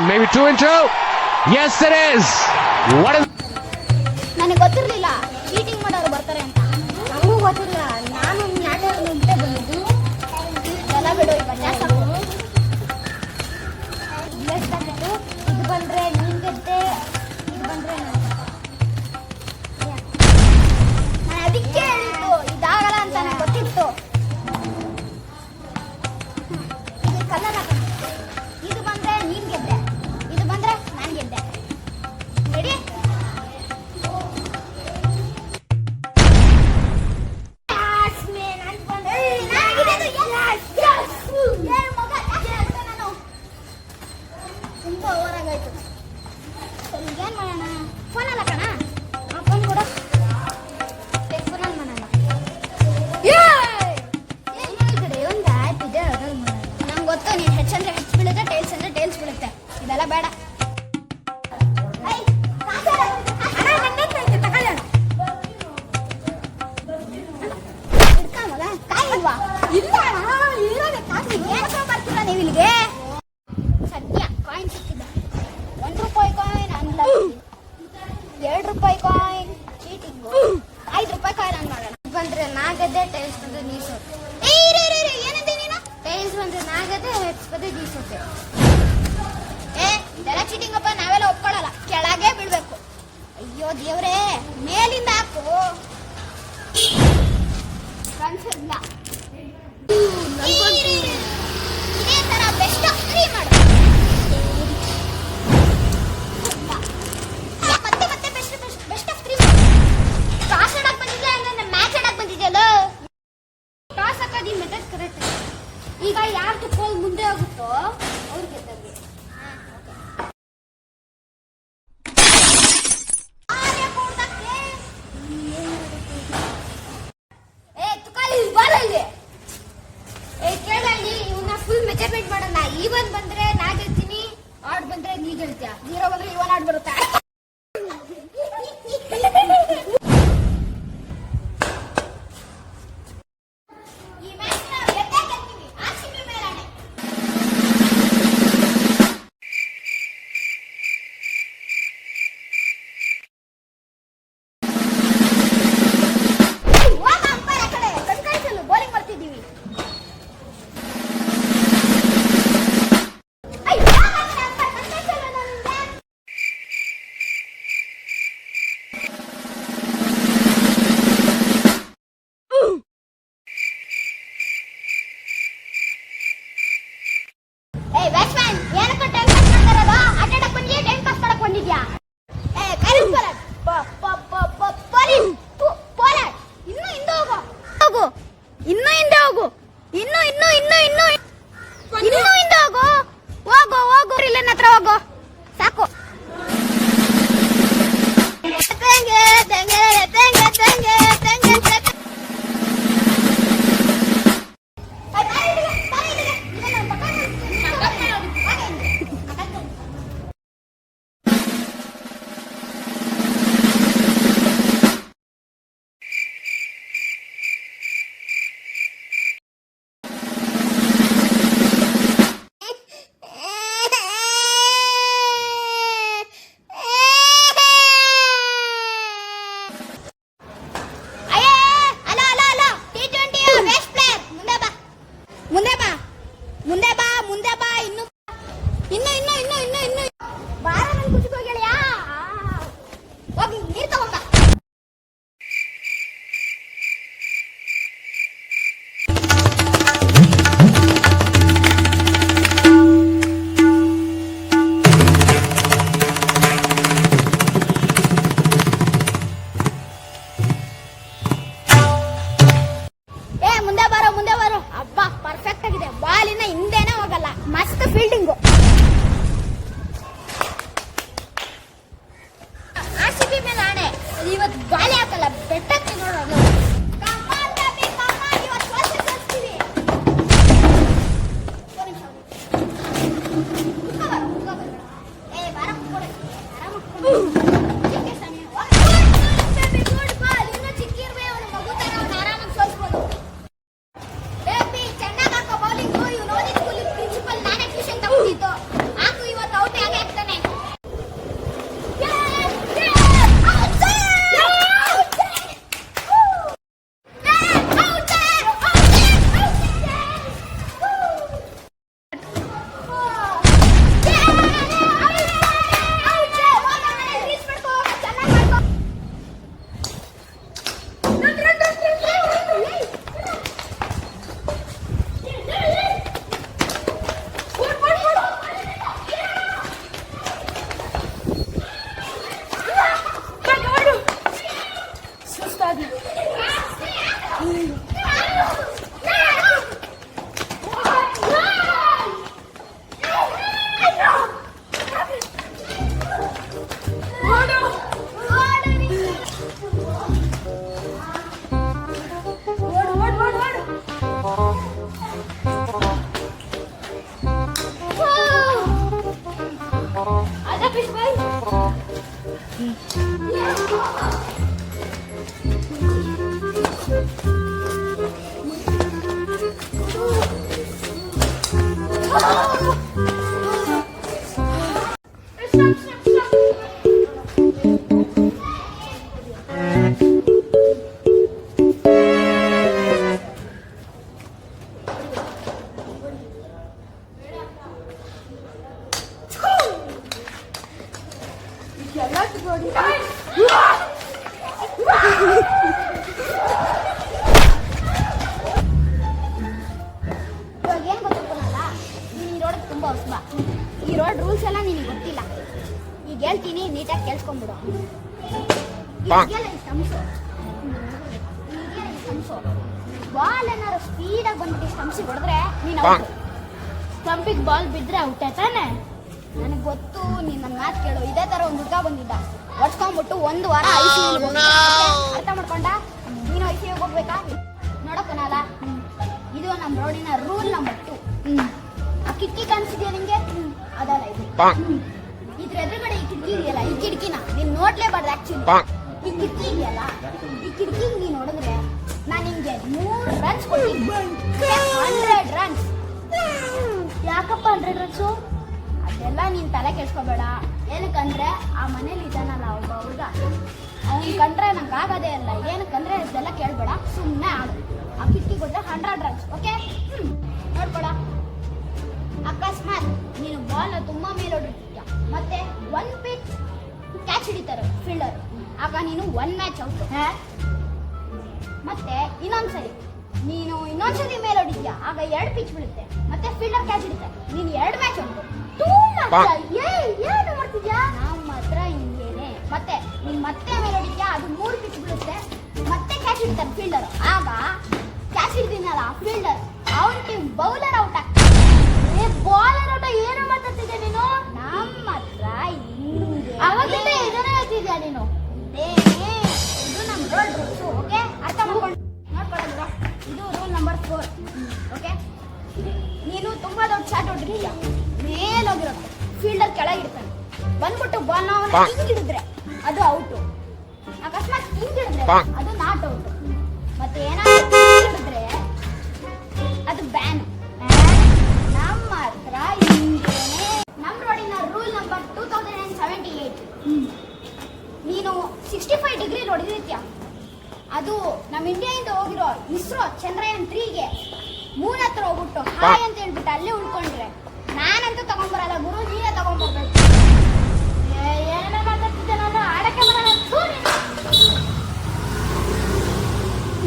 maybe 2 into. Yes, it is. What is? ನನಗೆ ಗೊತ್ತಿರಲಿಲ್ಲ cheating ಮಾಡೋರು ಬರ್ತಾರೆ ಅಂತ. ನಮಗೂ ಗೊತ್ತಿಲ್ಲ. ನಾನು ನಾಟಕ ಮುಂದೆ ಬಂದಿದ್ದು ಎಲ್ಲ ಬಿಡು ಈಗ ಜಾಸ್ತಿ ಇದು ಬಂದ್ರೆ ನೀನ್ ಗೆದ್ದೆ, ಇದು ಬಂದ್ರೆ ನಾನು ಅದಕ್ಕೆ ಹೇಳಿದ್ದು ಇದಾಗಲ್ಲ ಅಂತ ನನಗೆ ಗೊತ್ತಿತ್ತು. ಇದು ಕಲರ್ ಇದು ಬಂದ್ರೆ ನೀನ್ ಗೆದ್ದೆ, ಇದು ಬಂದ್ರೆ ನಾನು ಗೆದ್ದೆ. ರೆಡಿ? ತುಂಬಾ ಓವರಾಗಾಯ್ತು. ಸರಿ ಏನ್ ಮಾಡೋಣ? ಫೋನಲ್ಲ ಕಣ, ಫೋನ್ ಕೂಡ ಫೋನಲ್ಲಿ ಮಾಡೋಣ. ನಂಗೆ ಗೊತ್ತು ನೀನು ಹೆಚ್ಚು ಅಂದ್ರೆ ಹೆಚ್ಚು ಬೀಳುತ್ತೆ, ಟೈಲ್ಸ್ ಅಂದ್ರೆ ಟೈಲ್ಸ್ ಬೀಳುತ್ತೆ. ಇದೆಲ್ಲ ಬೇಡ. ಬರ್ತೀರಾ ನೀವು ಇಲ್ಲಿಗೆ? ಸದ್ಯ ಕಾಯಿನ್ ಸಿಕ್ಕಿದೆ. 1 ರೂಪಾಯಿ ಕಾಯಿನ್ ಅನ್ಲ, 2 ರೂಪಾಯಿ ಕಾಯಿನ್ ಚೀಟಿಂಗು, 5 ರೂಪಾಯಿ ಕಾಯಿನ್ ಅನ್ ಮಾಡೋಣ. ಬಂದ್ರೆ ನಾಗದೆ, ಟೈಲ್ಸ್ ಬಂದ್ರೆ ನೀಸೋತೆ. ಏನಂತ ನೀನು? ಟೈಲ್ಸ್ ಬಂದ್ರೆ ನಾಗದೆ, ಹೆಡ್ಸ್ ಬಂದ್ರೆ ನೀಸೋತೆ. ಇದೆಲ್ಲ ಚೀಟಿಂಗ್ ಅಪ್ಪ, ನಾವೆಲ್ಲ ಒಪ್ಕೊಳ್ಳಲ್ಲ. ಕೆಳಗೆ ಬೀಳ್ಬೇಕು. ಅಯ್ಯೋ ದೇವ್ರೇ, ಮೇಲಿಂದ ಹಾಕು. ಕನ್ಸಿಲ್ಲ. ಇದೇ ತರ ಬೆಸ್ಟ್ ಆಫ್ 3 ಮಾಡು. ಮತ್ತೆ ಮತ್ತೆ ಬೆಸ್ಟ್ ಆಫ್ 3 ಮಾಡು. ಟಾಸ್ ಆಡಕ್ ಬಂದಿದ್ಯಾ ಅಂದ್ರೆ ಮ್ಯಾಚ್ ಆಡಕ್ ಬಂದಿದ್ಯಲ್ಲ? ಟಾಸ್ ಹಾಕೋದು ಈ ಮೆಥಡ್ ಕರೆಕ್ಟ್. ಈಗ ಯಾರ್ದು ಕೋಲ್ ಮುಂದೆ ಹೋಗುತ್ತೋ ಅವ್ರು ಗೆದ್ದಂಗೆ. ಮೆಜರ್ಮೆಂಟ್ ಮಾಡಲ್ಲ. ಈವನ್ ಬಂದ್ರೆ ನಾ ಗೆಲ್ತೀನಿ, ಆಡ್ ಬಂದ್ರೆ ನೀ ಗೆಲ್ತೀಯ, 0 ಬಂದ್ರೆ ಇವನ್ ಆಡ್ ಬರುತ್ತೆ. ಈ ಮ್ಯಾಚ್ ನಾವು ಗೆದ್ದೇ ಗೆಲ್ತೀವಿ. ಆರ್‌ಸಿಬಿ ಮೇಲಾಣೆ. ಹೋಗ ಅಂಪೈರ್ ಆ ಕಡೆ, ಕಣ್ಕಾಣಿಸಲು ಬೌಲಿಂಗ್ ಮಾಡ್ತಿದ್ದೀವಿ. ಬ್ಯಾಟ್ಸ್ಮನ್ ಏನಕ್ಕೆ ಟೈಮ್ ಪಾಸ್ ಮಾಡ್ತಾರಲ್ಲ? ಆಟ ಆಡಕ್ ಬಂದಿದ್ಯಾ, ಟೈಮ್ ಪಾಸ್ ಮಾಡಕ್ ಬಂದಿದ್ಯಾ? ಕರೆಕ್ಟ್ ಬೌಲರ್ ಬೌಲರ್ ಇನ್ನು ಹಿಂದೆ ಹೋಗು, ಇನ್ನು ಹಿಂದೆ ಹೋಗು, ಇನ್ನು ಹಿಂದೆ ಹೋಗು, ಇಲ್ಲೇನ ಹತ್ರ ಹೋಗು, ಸಾಕು. ಮುಂದೆ ಬಾ, ಇನ್ನು ಬಾರ ನನ್ ಕುಚಿಕೋ ಗೆಳೆಯ. ಹೋಗಿ ನೀರ್ ತಗೊಂಬ. ಮುಂದೆ ಬರೋ. ಅಬ್ಬಾ ಪರ್ಫೆಕ್ಟ್ ಆಗಿದೆ. ಬಾಲಿನ ಹಿಂದೆನೇ ಹೋಗಲ್ಲ. ಮಸ್ತ್ ಫೀಲ್ಡಿಂಗು. ಆರ್‌ಸಿಬಿ ಮೇಲೆ ಆಣೆ, ಇವತ್ತು ಬಾಲಿ ಹಾಕಲ್ಲ, ಬೆಟ್ಟಕ್ಕೆ ನೋಡೋದು. ಚೆನ್ನಾಗಿ ಹಾಕೋ ಬೌಲಿಂಗ್. ಇವ್ ನೋಡಿ ಸ್ಕೂಲ್ ಪ್ರಿನ್ಸಿಪಲ್ ನಾನೇ ಟ್ಯೂಷನ್ ತಗೊಂಡಿದ್ದು. ಹಾಕು ಇವತ್ತು ಔಟ್ ಆಗಿ fish boy. ಇವಾಗ ಏನ್ ಗೊತ್ತಿಲ್ಲ, ನೀನು ಈ ರೋಡ್ ತುಂಬಾ ಹೊಸಬ. ಈ ರೋಡ್ ರೂಲ್ಸ್ ಎಲ್ಲ ನಿನಗೆ ಗೊತ್ತಿಲ್ಲ. ಈಗ ಹೇಳ್ತೀನಿ, ನೀಟಾಗಿ ಕೇಳಿಸ್ಕೊಂಡ್ಬಿಡು. ಬಾಲ್ ಏನಾದ್ರು ಸ್ಪೀಡಾಗಿ ಬಂದ್ಬಿಟ್ಟು ಸ್ಟಂಪ್ಸಿಗೆ ಹೊಡೆದ್ರೆ ನೀನು ಔಟ್. ಸ್ಟಂಪಿಗೆ ಬಾಲ್ ಬಿದ್ದರೆ ಔಟ್ ತಾನೆ? ನನಗೆ ಗೊತ್ತು, ನೀನು ನನ್ನ ಮಾತು ಕೇಳು. ಇದೇ ಥರ ಒಂದು ಹುಡುಗ ಬಂದಿದ್ದ, ಹೊಡ್ಸ್ಕೊಂಡ್ಬಿಟ್ಟು 1 ವಾರ ICU ಅರ್ಥ ಮಾಡ್ಕೊಂಡ? ನೀನು ICU ಹೋಗ್ಬೇಕಾ? ನೋಡೋಕ್ಕನಲ್ಲ, ಇದು ನಮ್ಮ ರೋಡಿನ ರೂಲ್ ನಂಬರ್ 2. ಆ ಕಿಟಕಿ ಕಾಣಿಸಿದ್ಯಾ ನಿಮಗೆ? ಅದಲ್ಲ ಇದು. ಇದ್ರ ಎದುರುಗಡೆ ಈ ಕಿಟಕಿ ಇದೆಯಲ್ಲ, ಈ ಕಿಟಕಿನ ನೀನು ನೋಡ್ಲೇಬಾರ್ದು. ಆಕ್ಚುಲಿ ಈ ಕಿಟಕಿ ಇದೆಯಲ್ಲ, ಈ ಕಿಟಕಿಗೆ ನೀನು ನೋಡಿದ್ರೆ ನಾನು ನಿಮಗೆ 3 ರನ್ಸ್ ಕೊಡ್ತೀನಿ. 100 ರನ್ಸ್. ಯಾಕಪ್ಪ 100 ರನ್ಸು? ಅದೆಲ್ಲ ನೀನು ತಲೆ ಕೆಡ್ಸ್ಕೋಬೇಡ. ಏನಕ್ಕಂದ್ರೆ ಆ ಮನೇಲಿ ಇದ್ದಾನಲ್ಲ ಒಬ್ಬ ಹುಡುಗ, ಅವ್ನು ಕಂಡ್ರೆ ನಂಗೆ ಆಗೋದೇ ಇಲ್ಲ. ಏನಕ್ಕಂದ್ರೆ ಅದೆಲ್ಲ ಕೇಳಬೇಡ, ಸುಮ್ಮನೆ ಆಡು. ಆ ಕಿಟಕಿ ಕೊಟ್ಟರೆ 100 ರನ್ಸ್. ಓಕೆ? ನೋಡ್ಬೇಡ. ಅಕಸ್ಮಾತ್ ನೀನು ಬಾಲ್ನ ತುಂಬಾ ಮೇಲೆ ಹೊಡಿರ್ತೀಯ, ಮತ್ತೆ 1 ಪಿಚ್ ಕ್ಯಾಚ್ ಹಿಡಿತಾರೆ ಫೀಲ್ಡರ್, ಆಗ ನೀನು 1 ಮ್ಯಾಚ್ ಔಟ್. ಮತ್ತೆ ಇನ್ನೊಂದ್ಸರಿ ಮೇಲೆ ಹೊಡಿತೀಯ, ಆಗ 2 ಪಿಚ್ ಬೀಳುತ್ತೆ, ಮತ್ತೆ ಫೀಲ್ಡರ್ ಕ್ಯಾಚ್ ಹಿಡಿತಾರೆ, ನೀನು 2 ಮ್ಯಾಚ್ ಔಟ್. ಏನು ಮಾಡ್ತಿದ್ಯಾ? ನಮ್ಮ ಹತ್ರ ಹಿಂಗೇನೆ. ಮತ್ತೆ ನೀನು ಮತ್ತೆ ಮೇಲೆ ಹೊಡಿತೀಯಾ, ಅದು 3 ಪಿಚ್ ಬೀಳುತ್ತೆ, ಮತ್ತೆ ಕ್ಯಾಚ್ ಹಿಡಿತಾರೆ ಫೀಲ್ಡರ್, ಆಗ ಕ್ಯಾಚ್ ಹಿಡಿದಿನಲ್ಲ ಫೀಲ್ಡರ್, ಅವನ ಟೀಮ್ ಬೌಲರ್ ಔಟ್ ಆಗ್ತದೆ. Bowler out. ಏನು ಮಾತಾಡ್ತಿದ್ಯಾ ನೀನು? ನಮ್ಮ ಹತ್ರ ಹಿಂಗೆ ಅವಾಗಿಂದ ಇದನ್ನೇ ಹೇಳ್ತಿದ್ಯಾ ನೀನು? ಇದು ನಮ್ಮ ರೋಡ್ ರೂಲ್ಸ್. ಓಕೆ? ಅರ್ಥ ಮಾಡ್ಕೊಂಡು ನೋಡ್ಕೊಳ್ಳೋದು. ಇದು ರೂಲ್ ನಂಬರ್ 4. ಓಕೆ? ನೀನು ತುಂಬಾ ದೊಡ್ಡ ಶಾಟ್ ಹೊಡಿರ್ತೀಯ, ಮೇಲೋಗಿರುತ್ತೆ, ಫೀಲ್ಡರ್ ಕೆಳಗಿರ್ತಾನೆ, ಬಂದ್ಬಿಟ್ಟು ಬಾಲ್ನ ಹಿಂಗ್ ಹಿಡಿದ್ರೆ ಅದು ಔಟು. ಅಕಸ್ಮಾತ್ ಹಿಂಗ್ ಹಿಡಿದ್ರೆ ಅದು ನಾಟ್ ಔಟ್. ಮತ್ತೆ ಏನಾದ್ರು ಹಿಡಿದ್ರೆ ಅದು ಬ್ಯಾನ್. ನಮ್ಮ ಹತ್ರ ಹಿಂಗೇನೆ. ನಮ್ಮ ರೋಡಿನ ರೂಲ್ ನಂಬರ್ 2078. ನೀನು 65 ಡಿಗ್ರಿ ಹೊಡೆದಿರ್ತೀಯ, ಅದು ನಮ್ಮ ಇಂಡಿಯಾದಿಂದ ಹೋಗಿರೋ ಇಸ್ರೋ ಚಂದ್ರಯಾನ್ 3ಗೆ ಮೂನ್ ಹತ್ರ ಹೋಗ್ಬಿಟ್ಟು ಹಾಯ್ ಅಂತ ಹೇಳ್ಬಿಟ್ಟು ಅಲ್ಲೇ ಉಳ್ಕೊಂಡ್ರೆ ನಾನಂತೂ ತಗೊಂಡ್ಬರಲ್ಲ ಗುರು, ನೀನೇ ತಗೊಂಡ್ಬರ್ಬೇಕು. ಏನೇನೋ ಮಾತಾಡ್ತಿದ್ದೆ ನಾನು, ಆಡಕ್ಕೆ ಬರಲ್ಲ.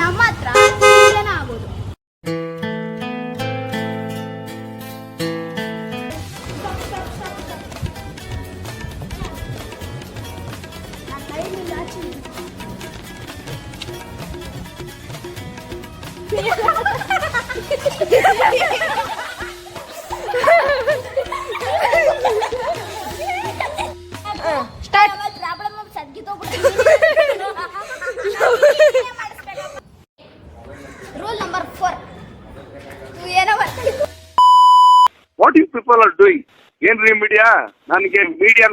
ನಮ್ಮ ಹತ್ರ ಏನ ಆಗೋದು. Rule number 4. What you people are doing? ಏನ್ರಿ ಮೀಡಿಯಾ? ನನಗೆ ಮೀಡಿಯಾ